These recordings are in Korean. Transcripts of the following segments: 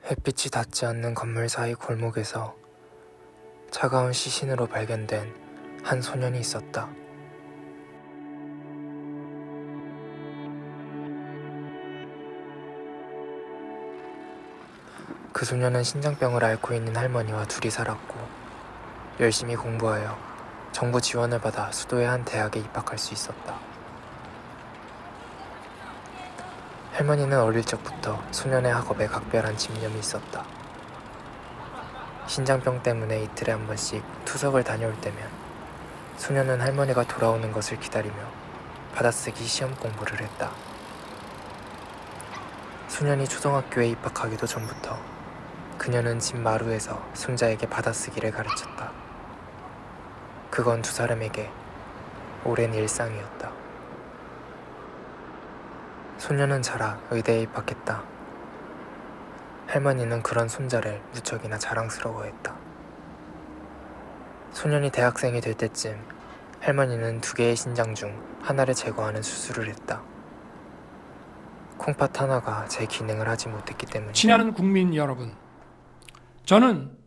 햇빛이 닿지 않는 건물 사이 골목에서 차가운 시신으로 발견된 한 소년이 있었다. 그 소년은 신장병을 앓고 있는 할머니와 둘이 살았고 열심히 공부하여 정부 지원을 받아 수도의 한 대학에 입학할 수 있었다. 할머니는 어릴 적부터 소년의 학업에 각별한 집념이 있었다. 신장병 때문에 이틀에 한 번씩 투석을 다녀올 때면 소년은 할머니가 돌아오는 것을 기다리며 받아쓰기 시험 공부를 했다. 소년이 초등학교에 입학하기도 전부터 그녀는 집 마루에서 손자에게 받아쓰기를 가르쳤다. 그건 두 사람에게 오랜 일상이었다. 소년은 자라 의대에 입학했다. 할머니는 그런 손자를 무척이나 자랑스러워했다. 소년이 대학생이 될 때쯤 할머니는 2개의 신장 중 하나를 제거하는 수술을 했다. 콩팥 하나가 제 기능을 하지 못했기 때문이다. 친애하는 국민 여러분, 저는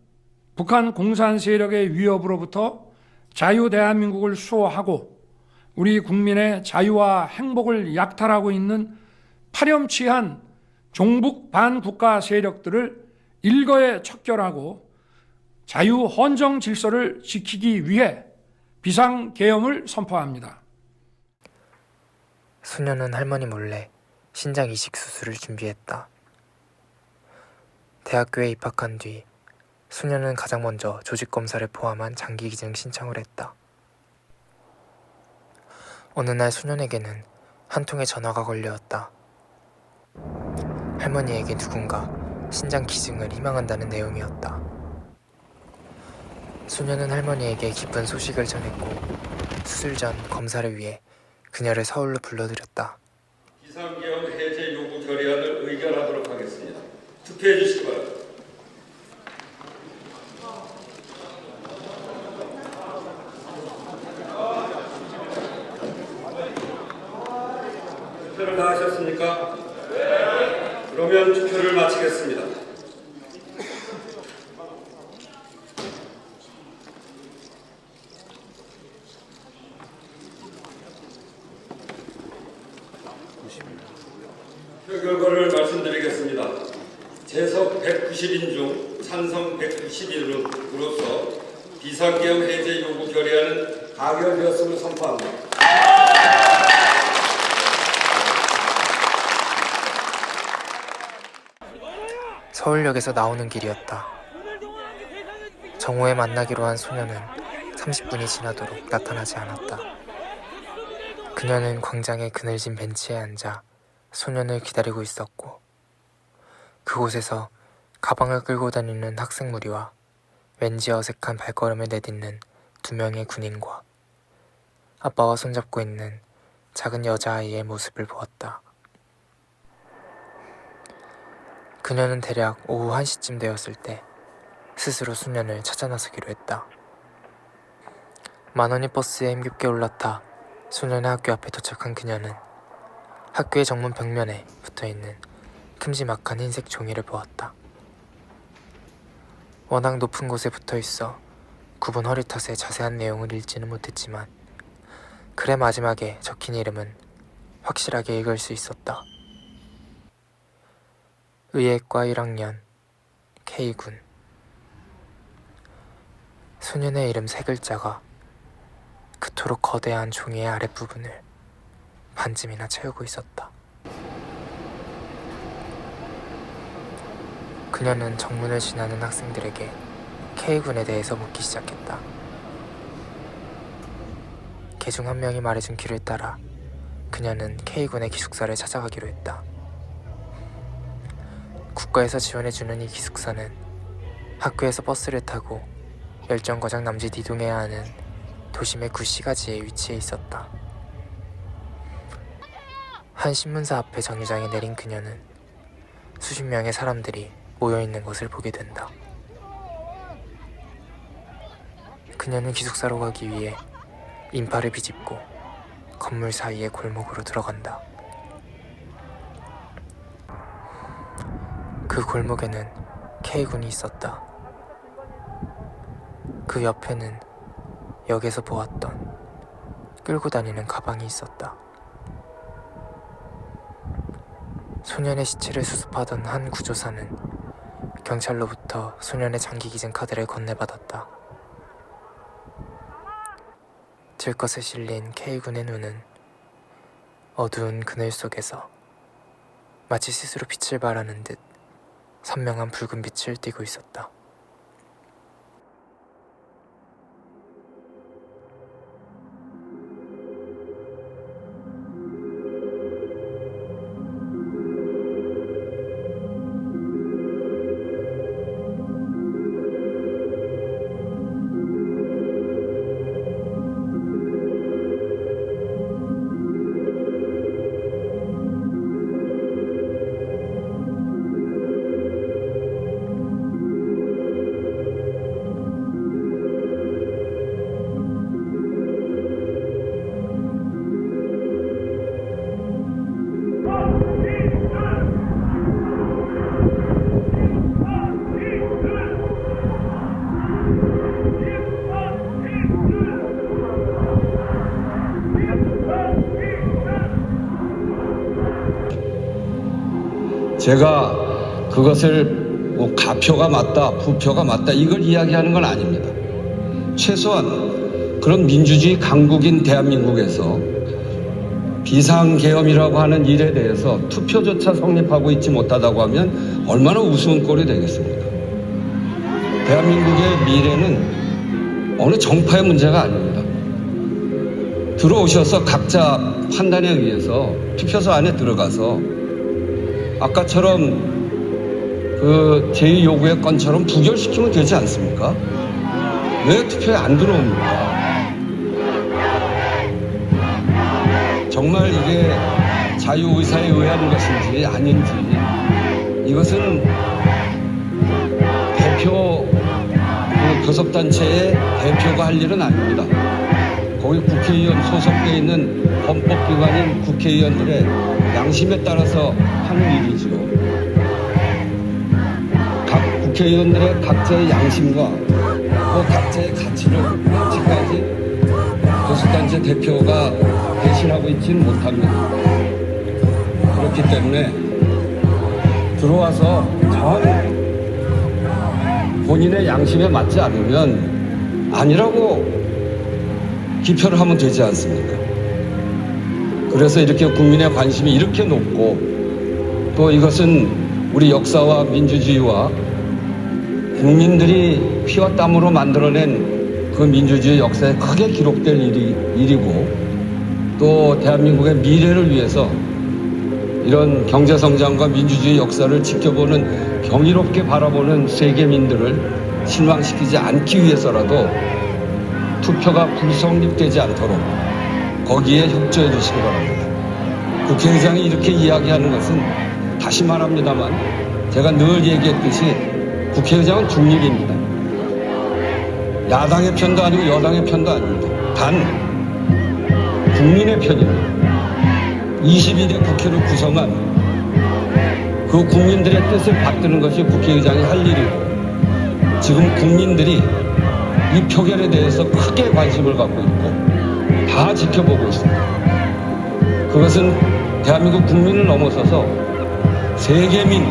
북한 공산 세력의 위협으로부터 자유 대한민국을 수호하고 우리 국민의 자유와 행복을 약탈하고 있는 파렴치한 종북 반국가 세력들을 일거에 척결하고 자유 헌정 질서를 지키기 위해 비상계엄을 선포합니다. 소년은 할머니 몰래 신장 이식 수술을 준비했다. 대학교에 입학한 뒤 소년은 가장 먼저 조직검사를 포함한 장기기증 신청을 했다. 어느 날 소년에게는 한 통의 전화가 걸려왔다. 할머니에게 누군가 신장 기증을 희망한다는 내용이었다. 소년은 할머니에게 기쁜 소식을 전했고 수술 전 검사를 위해 그녀를 서울로 불러들였다. 비상계엄 해제 요구 결의안을 의결하도록 하겠습니다. 투표해 주시기 바랍니다. 투표를 다 하셨습니까? 네. 그러면 투표를 마치겠습니다. 투표 결과를 말씀드리겠습니다. 재석 190인 중 찬성 191으로서 비상계엄 해제 요구 결의안은 가결되었음을 선포합니다. 서울역에서 나오는 길이었다. 정오에 만나기로 한 소년은 30분이 지나도록 나타나지 않았다. 그녀는 광장의 그늘진 벤치에 앉아 소년을 기다리고 있었고 그곳에서 가방을 끌고 다니는 학생 무리와 왠지 어색한 발걸음을 내딛는 2명의 군인과 아빠와 손잡고 있는 작은 여자아이의 모습을 보았다. 그녀는 대략 오후 1시쯤 되었을 때 스스로 소년을 찾아 나서기로 했다. 10,000원이 버스에 힘겹게 올라타 소년의 학교 앞에 도착한 그녀는 학교의 정문 벽면에 붙어있는 큼지막한 흰색 종이를 보았다. 워낙 높은 곳에 붙어있어 굽은 허리 탓에 자세한 내용을 읽지는 못했지만 글의 마지막에 적힌 이름은 확실하게 읽을 수 있었다. 의예과 1학년 K군. 소년의 이름 3글자가 그토록 거대한 종이의 아랫부분을 반쯤이나 채우고 있었다. 그녀는 정문을 지나는 학생들에게 K군에 대해서 묻기 시작했다. 그 중 한 명이 말해준 길을 따라 그녀는 K군의 기숙사를 찾아가기로 했다. 국가에서 지원해주는 이 기숙사는 학교에서 버스를 타고 열정거장 남짓 이동해야 하는 도심의 구시가지에 위치해 있었다. 한 신문사 앞에 정류장에 내린 그녀는 수십 명의 사람들이 모여있는 것을 보게 된다. 그녀는 기숙사로 가기 위해 인파를 비집고 건물 사이의 골목으로 들어간다. 그 골목에는 K군이 있었다. 그 옆에는 역에서 보았던 끌고 다니는 가방이 있었다. 소년의 시체를 수습하던 한 구조사는 경찰로부터 소년의 장기기증 카드를 건네받았다. 들것에 실린 K군의 눈은 어두운 그늘 속에서 마치 스스로 빛을 발하는 듯 선명한 붉은 빛을 띠고 있었다. 제가 그것을 뭐 가표가 맞다, 부표가 맞다 이걸 이야기하는 건 아닙니다. 최소한 그런 민주주의 강국인 대한민국에서 비상계엄이라고 하는 일에 대해서 투표조차 성립하고 있지 못하다고 하면 얼마나 우스운 꼴이 되겠습니까? 대한민국의 미래는 어느 정파의 문제가 아닙니다. 들어오셔서 각자 판단에 의해서 투표소 안에 들어가서 아까처럼 그 제2요구의 건처럼 부결시키면 되지 않습니까? 왜 투표에 안 들어옵니까? 정말 이게 자유의사에 의한 것인지 아닌지 이것은 대표 그 교섭단체의 대표가 할 일은 아닙니다. 거기 국회의원 소속돼 있는 헌법기관인 국회의원들의 양심에 따라서 하는 일이죠. 각 국회의원들의 각자의 양심과 그 각자의 가치를 지금까지 교섭단체 대표가 대신하고 있지는 못합니다. 그렇기 때문에 들어와서 정 본인의 양심에 맞지 않으면 아니라고 기표를 하면 되지 않습니까? 그래서 이렇게 국민의 관심이 이렇게 높고 또 이것은 우리 역사와 민주주의와 국민들이 피와 땀으로 만들어낸 그 민주주의 역사에 크게 기록될 일이고 또 대한민국의 미래를 위해서 이런 경제성장과 민주주의 역사를 지켜보는 경이롭게 바라보는 세계민들을 실망시키지 않기 위해서라도 투표가 불성립되지 않도록 거기에 협조해 주시기 바랍니다. 국회의장이 이렇게 이야기하는 것은 다시 말합니다만 제가 늘 얘기했듯이 국회의장은 중립입니다. 야당의 편도 아니고 여당의 편도 아닙니다. 단 국민의 편입니다. 22대 국회를 구성한 그 국민들의 뜻을 받드는 것이 국회의장이 할 일이고 지금 국민들이 이 표결에 대해서 크게 관심을 갖고 있고 다 지켜보고 있습니다. 그것은 대한민국 국민을 넘어서서 세계민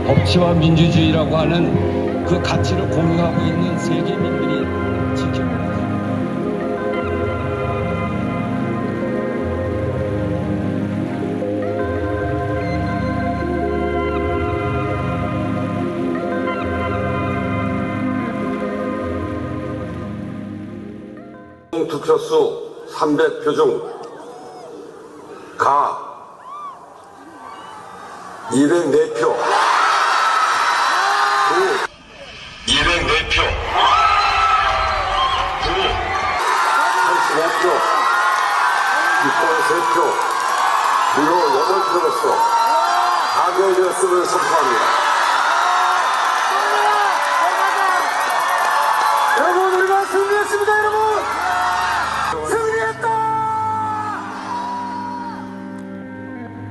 법치와 민주주의라고 하는 그 가치를 공유하고 있는 세계민들이 지켜보고 있습니다. 득표수 300표 중 가 204표, 부 204표, 부 85표, 유권 3표, 무효 8표로서 가결되었음을 선포합니다. 여러분, 우리가 승리했습니다, 여러분! 승리했다!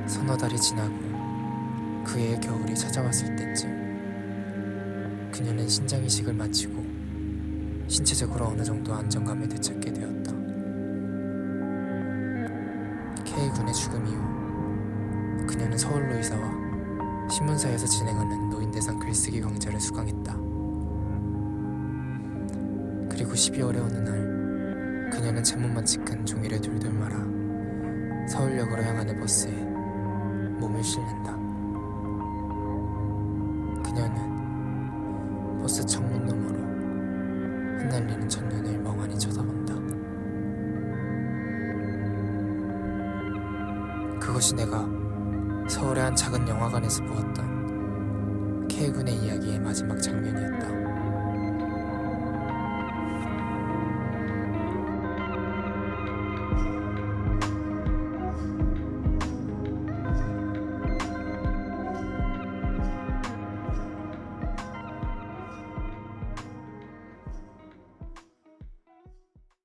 서너 달이 지나고 그해의 겨울이 찾아왔을 때쯤 그녀는 신장 이식을 마치고 신체적으로 어느 정도 안정감을 되찾게 되었다. K군의 죽음 이후 그녀는 서울로 이사와 신문사에서 진행하는 노인 대상 글쓰기 강좌를 수강했다. 그리고 12월의 어느 날 그녀는 제목만 찍은 종이를 돌돌 말아 서울역으로 향하는 버스에 몸을 실는다. 그녀는 버스 창문 너머로 흩날리는 천년을 멍하니 쳐다본다. 그것이 내가 서울의 한 작은 영화관에서 보았던 K군의 이야기의 마지막 장면이었다.